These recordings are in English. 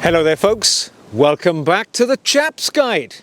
Hello there folks, welcome back to the Chap's Guide.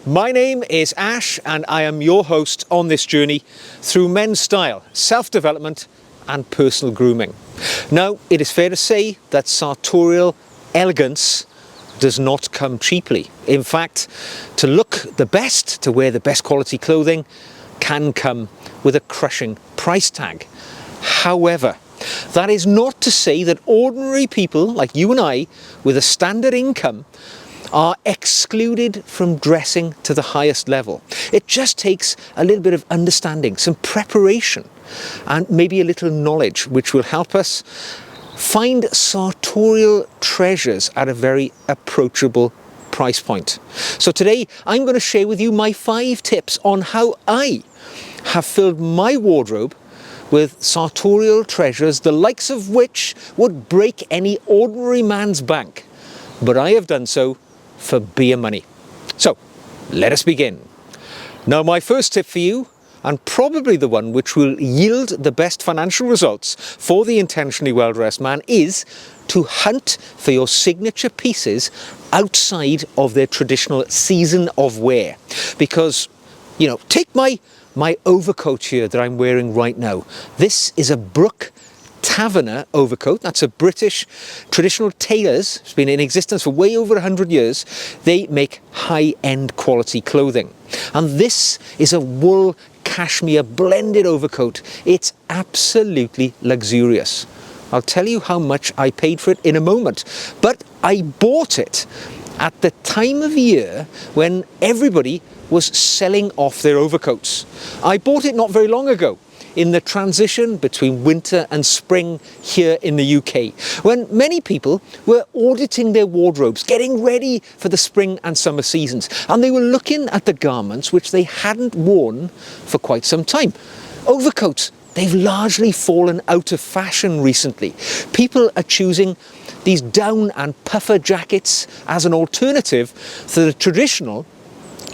My name is Ash and I am your host on this journey through men's style, self-development and personal grooming. Now, it is fair to say that sartorial elegance does not come cheaply. In fact, to look the best, to wear the best quality clothing can come with a crushing price tag. However, that is not to say that ordinary people like you and I with a standard income are excluded from dressing to the highest level. It just takes a little bit of understanding, some preparation and maybe a little knowledge which will help us find sartorial treasures at a very approachable price point. So today I'm going to share with you my 5 tips on how I have filled my wardrobe with sartorial treasures, the likes of which would break any ordinary man's bank. But I have done so for beer money. So, let us begin. Now, my first tip for you, and probably the one which will yield the best financial results for the intentionally well-dressed man, is to hunt for your signature pieces outside of their traditional season of wear. Because, you know, take my overcoat here that I'm wearing right now. This is a Brook Taverner overcoat. That's a British traditional tailor's. It's been in existence for way over 100 years. They make high-end quality clothing. And this is a wool cashmere blended overcoat. It's absolutely luxurious. I'll tell you how much I paid for it in a moment. But I bought it at the time of year when everybody was selling off their overcoats. I bought it not very long ago, in the transition between winter and spring here in the UK, when many people were auditing their wardrobes, getting ready for the spring and summer seasons, and they were looking at the garments which they hadn't worn for quite some time. Overcoats, they've largely fallen out of fashion recently. People are choosing these down and puffer jackets as an alternative to the traditional,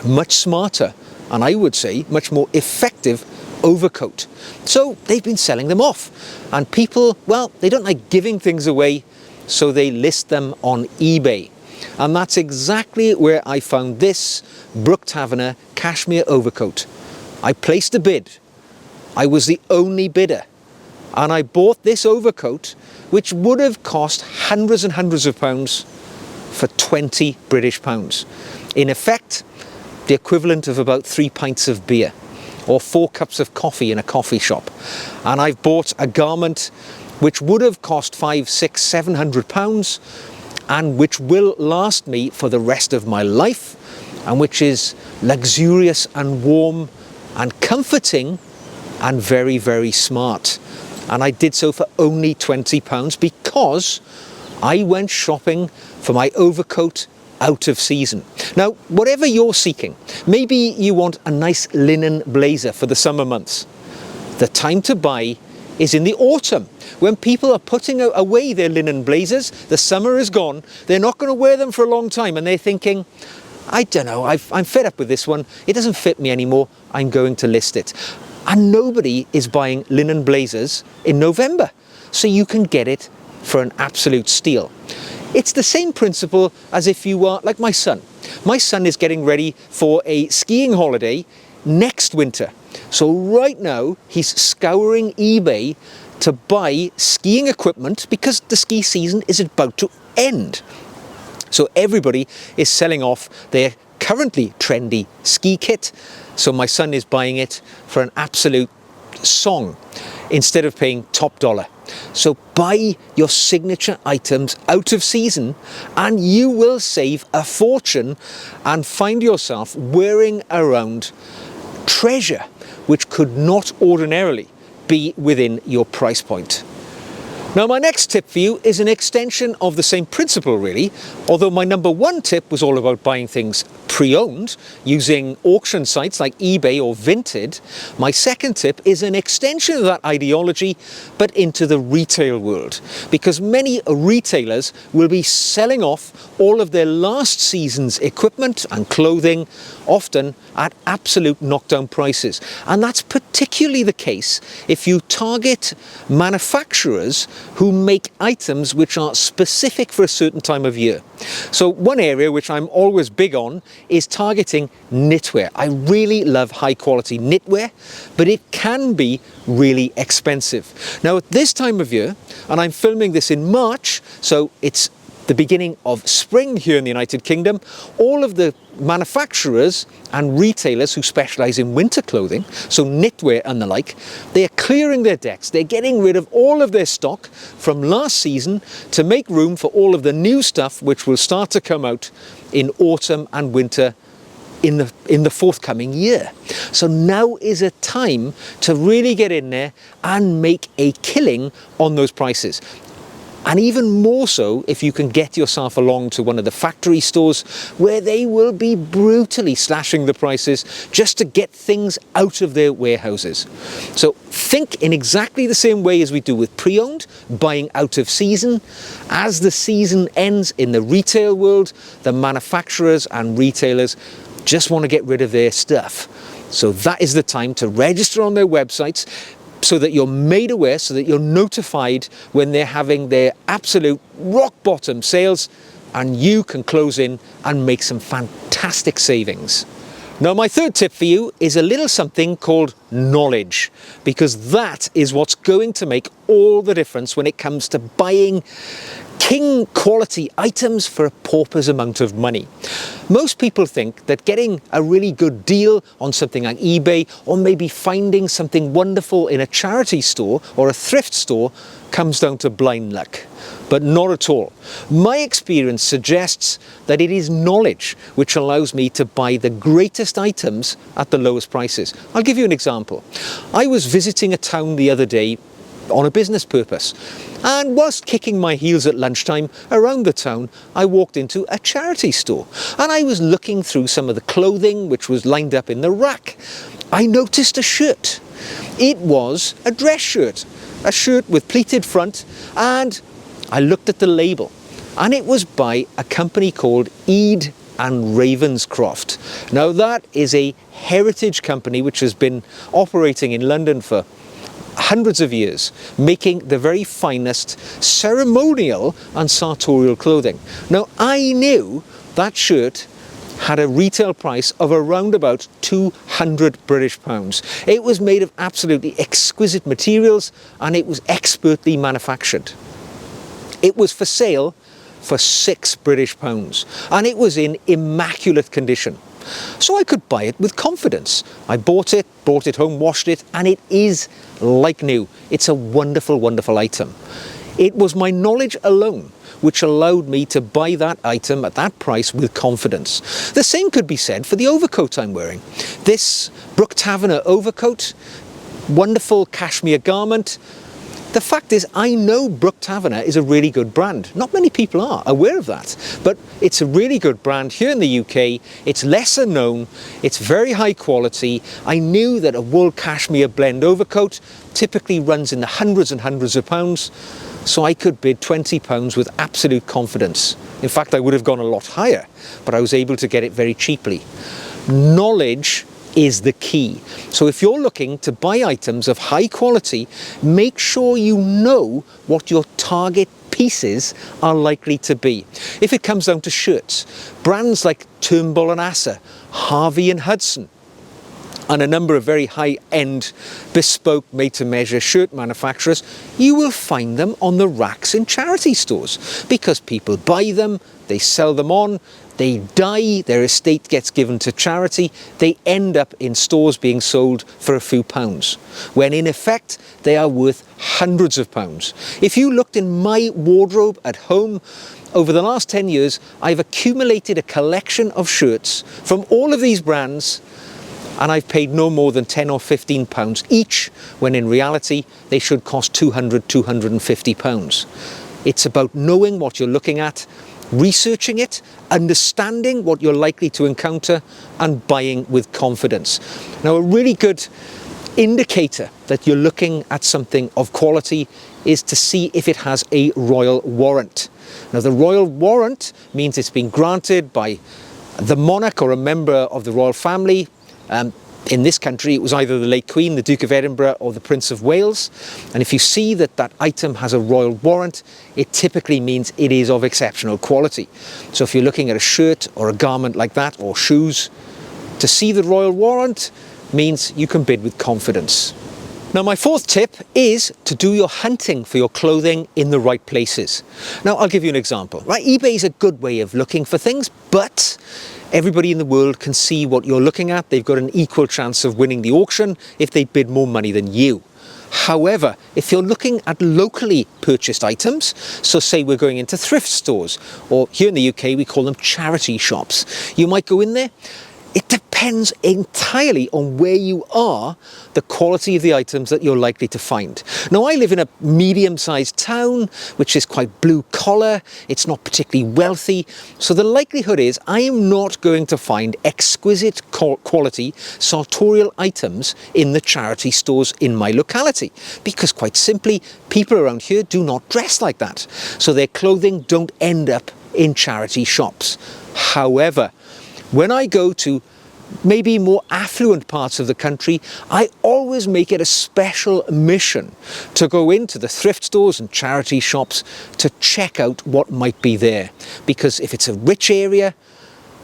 much smarter, and I would say much more effective overcoat. So they've been selling them off, and people, well, they don't like giving things away, so they list them on eBay. And that's exactly where I found this Brook Taverner cashmere overcoat. I placed a bid. I was the only bidder, and I bought this overcoat, which would have cost hundreds and hundreds of pounds, for 20 British pounds. In effect, the equivalent of about 3 pints of beer or 4 cups of coffee in a coffee shop. And I've bought a garment which would have cost 500, 600, 700 pounds and which will last me for the rest of my life, and which is luxurious and warm and comforting and very, very smart. And I did so for only £20 because I went shopping for my overcoat out of season. Now, whatever you're seeking, maybe you want a nice linen blazer for the summer months. The time to buy is in the autumn, when people are putting away their linen blazers. The summer is gone, they're not going to wear them for a long time, and they're thinking, I don't know, I'm fed up with this one, it doesn't fit me anymore, I'm going to list it. And nobody is buying linen blazers in November, so you can get it for an absolute steal. It's the same principle as if you are like my son. My son is getting ready for a skiing holiday next winter. So right now he's scouring eBay to buy skiing equipment because the ski season is about to end. So everybody is selling off their currently trendy ski kit. So my son is buying it for an absolute song instead of paying top dollar. So buy your signature items out of season and you will save a fortune and find yourself wearing around treasure which could not ordinarily be within your price point. Now, my next tip for you is an extension of the same principle really, although my number 1 tip was all about buying things pre-owned using auction sites like eBay or Vinted. My second tip is an extension of that ideology, but into the retail world, because many retailers will be selling off all of their last season's equipment and clothing, often at absolute knockdown prices. And that's particularly the case if you target manufacturers who make items which are specific for a certain time of year. So one area which I'm always big on is targeting knitwear. I really love high quality knitwear, but it can be really expensive. Now at this time of year, and I'm filming this in March, so it's the beginning of spring here in the United Kingdom, all of the manufacturers and retailers who specialize in winter clothing, so knitwear and the like, they are clearing their decks. They're getting rid of all of their stock from last season to make room for all of the new stuff which will start to come out in autumn and winter in the forthcoming year. So now is a time to really get in there and make a killing on those prices. And even more so if you can get yourself along to one of the factory stores where they will be brutally slashing the prices just to get things out of their warehouses. So think in exactly the same way as we do with pre-owned, buying out of season. As the season ends in the retail world, the manufacturers and retailers just want to get rid of their stuff. So that is the time to register on their websites, so that you're made aware, so that you're notified when they're having their absolute rock bottom sales, and you can close in and make some fantastic savings. Now my third tip for you is a little something called knowledge, because that is what's going to make all the difference when it comes to buying king quality items for a pauper's amount of money. Most people think that getting a really good deal on something like eBay, or maybe finding something wonderful in a charity store or a thrift store, comes down to blind luck. But not at all. My experience suggests that it is knowledge which allows me to buy the greatest items at the lowest prices. I'll give you an example. I was visiting a town the other day on a business purpose, and whilst kicking my heels at lunchtime around the town, I walked into a charity store and I was looking through some of the clothing which was lined up in the rack. I noticed a shirt. It was a dress shirt, a shirt with pleated front, and I looked at the label, and it was by a company called Ede and Ravenscroft. Now that is a heritage company which has been operating in London for hundreds of years, making the very finest ceremonial and sartorial clothing. Now I knew that shirt had a retail price of around about 200 British pounds. It was made of absolutely exquisite materials and it was expertly manufactured. It was for sale for £6 British and it was in immaculate condition. So I could buy it with confidence. I bought it, brought it home, washed it, and it is like new. It's a wonderful, wonderful item. It was my knowledge alone which allowed me to buy that item at that price with confidence. The same could be said for the overcoat I'm wearing. This Brook Taverner overcoat, wonderful cashmere garment. The fact is, I know Brook Taverner is a really good brand. Not many people are aware of that, but it's a really good brand here in the UK. It's lesser known, it's very high quality. I knew that a wool cashmere blend overcoat typically runs in the hundreds and hundreds of pounds, so I could bid £20 with absolute confidence. In fact, I would have gone a lot higher, but I was able to get it very cheaply. Knowledge is the key. So if you're looking to buy items of high quality, make sure you know what your target pieces are likely to be. If it comes down to shirts, brands like Turnbull and Asser, Harvey and Hudson, and a number of very high-end, bespoke, made-to-measure shirt manufacturers, you will find them on the racks in charity stores because people buy them, they sell them on, they die, their estate gets given to charity, they end up in stores being sold for a few pounds, when in effect they are worth hundreds of pounds. If you looked in my wardrobe at home, over the last 10 years, I've accumulated a collection of shirts from all of these brands, and I've paid no more than £10 or £15 each, when in reality they should cost £200, £250. It's about knowing what you're looking at, researching it, understanding what you're likely to encounter, and buying with confidence. Now, a really good indicator that you're looking at something of quality is to see if it has a royal warrant. Now, the royal warrant means it's been granted by the monarch or a member of the royal family, In this country, it was either the late Queen, the Duke of Edinburgh, or the Prince of Wales. And if you see that that item has a royal warrant, it typically means it is of exceptional quality. So if you're looking at a shirt or a garment like that, or shoes, to see the royal warrant means you can bid with confidence. Now, my fourth tip is to do your hunting for your clothing in the right places. Now, I'll give you an example. Right, eBay is a good way of looking for things, but everybody in the world can see what you're looking at. They've got an equal chance of winning the auction if they bid more money than you. However, if you're looking at locally purchased items, so say we're going into thrift stores, or here in the UK we call them charity shops, you might go in there. It depends entirely on where you are, the quality of the items that you're likely to find. Now, I live in a medium-sized town, which is quite blue-collar. It's not particularly wealthy. So the likelihood is I am not going to find exquisite quality sartorial items in the charity stores in my locality. Because quite simply, people around here do not dress like that. So their clothing don't end up in charity shops. However, when I go to maybe more affluent parts of the country, I always make it a special mission to go into the thrift stores and charity shops to check out what might be there. Because if it's a rich area,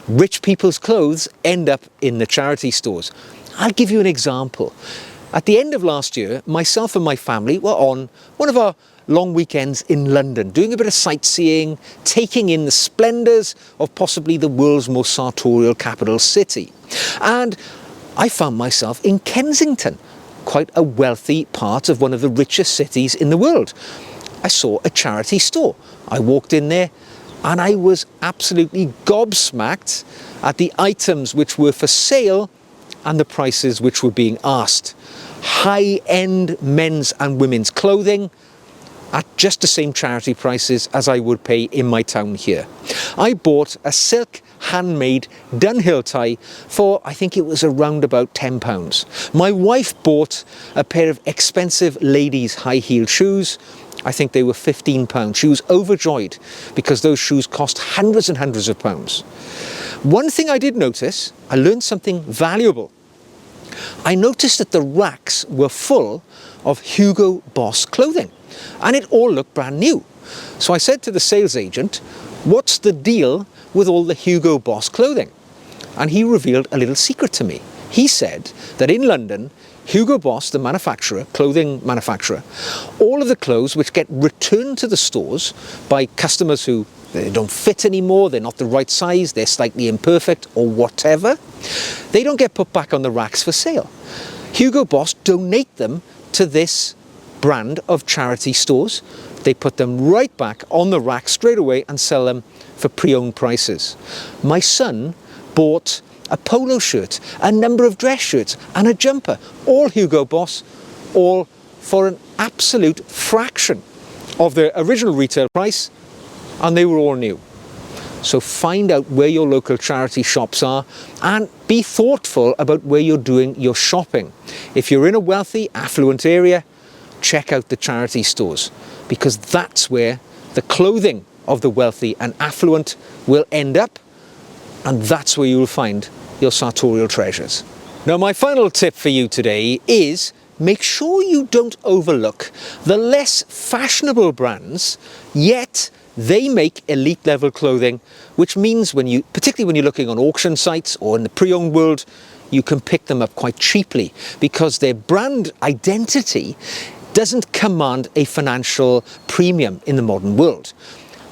rich people's clothes end up in the charity stores. I'll give you an example. At the end of last year, myself and my family were on one of our long weekends in London, doing a bit of sightseeing, taking in the splendours of possibly the world's most sartorial capital city. And I found myself in Kensington, quite a wealthy part of one of the richest cities in the world. I saw a charity store. I walked in there and I was absolutely gobsmacked at the items which were for sale and the prices which were being asked. High-end men's and women's clothing at just the same charity prices as I would pay in my town here. I bought a silk handmade Dunhill tie for, I think it was around about £10. My wife bought a pair of expensive ladies' high-heeled shoes. I think they were £15. She was overjoyed because those shoes cost hundreds and hundreds of pounds. One thing I did notice, I learned something valuable. I noticed that the racks were full of Hugo Boss clothing, and it all looked brand new. So I said to the sales agent, "What's the deal with all the Hugo Boss clothing?" And he revealed a little secret to me. He said that in London, Hugo Boss, the manufacturer, clothing manufacturer, all of the clothes which get returned to the stores by customers who they don't fit anymore, they're not the right size, they're slightly imperfect or whatever, they don't get put back on the racks for sale. Hugo Boss donate them to this brand of charity stores. They put them right back on the rack straight away and sell them for pre-owned prices. My son bought a polo shirt, a number of dress shirts and a jumper, all Hugo Boss, all for an absolute fraction of their original retail price, and they were all new. So find out where your local charity shops are and be thoughtful about where you're doing your shopping. If you're in a wealthy, affluent area, check out the charity stores, because that's where the clothing of the wealthy and affluent will end up, and that's where you'll find your sartorial treasures. Now, my final tip for you today is make sure you don't overlook the less fashionable brands, yet they make elite level clothing, which means particularly when you're looking on auction sites or in the pre-owned world, you can pick them up quite cheaply because their brand identity doesn't command a financial premium in the modern world.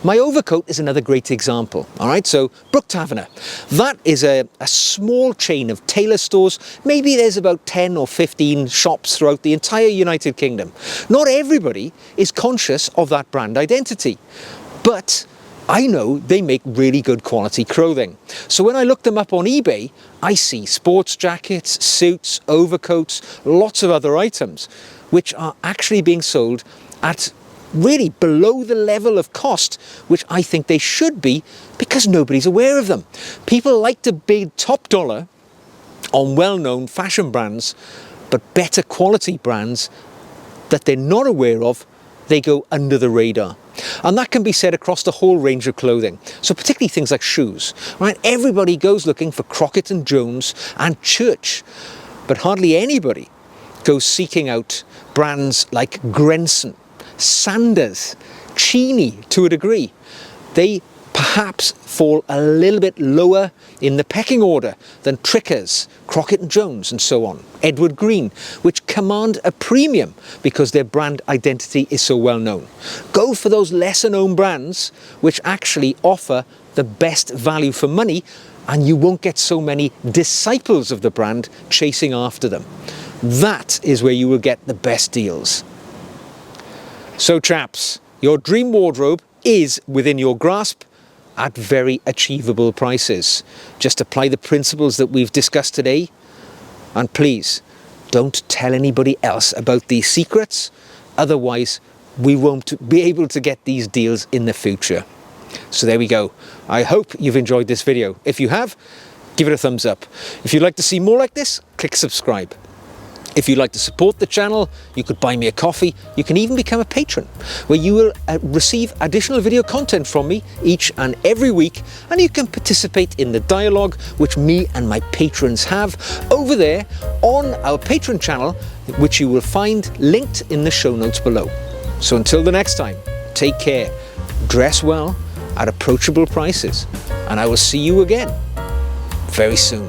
My overcoat is another great example. All right, so Brook Taverner, that is a small chain of tailor stores. Maybe there's about 10 or 15 shops throughout the entire United Kingdom. Not everybody is conscious of that brand identity, but I know they make really good quality clothing. So when I look them up on eBay, I see sports jackets, suits, overcoats, lots of other items, which are actually being sold at really below the level of cost, which I think they should be, because nobody's aware of them. People like to bid top dollar on well-known fashion brands, but better quality brands that they're not aware of, they go under the radar. And that can be said across the whole range of clothing. So particularly things like shoes, right? Everybody goes looking for Crockett & Jones and Church. but hardly anybody goes seeking out brands like Grenson, Sanders, Cheney to a degree. They perhaps fall a little bit lower in the pecking order than Trickers, Crockett & Jones and so on, Edward Green, which command a premium because their brand identity is so well known. Go for those lesser known brands which actually offer the best value for money, and you won't get so many disciples of the brand chasing after them. That is where you will get the best deals. So chaps, your dream wardrobe is within your grasp at very achievable prices. Just apply the principles that we've discussed today, and please don't tell anybody else about these secrets, otherwise we won't be able to get these deals in the future. So there we go. I hope you've enjoyed this video. If you have, give it a thumbs up. If you'd like to see more like this, click subscribe. If you'd like to support the channel, you could buy me a coffee. You can even become a patron, where you will receive additional video content from me each and every week, and you can participate in the dialogue which me and my patrons have over there on our Patreon channel, which you will find linked in the show notes below. So until the next time, take care, dress well at approachable prices, and I will see you again very soon.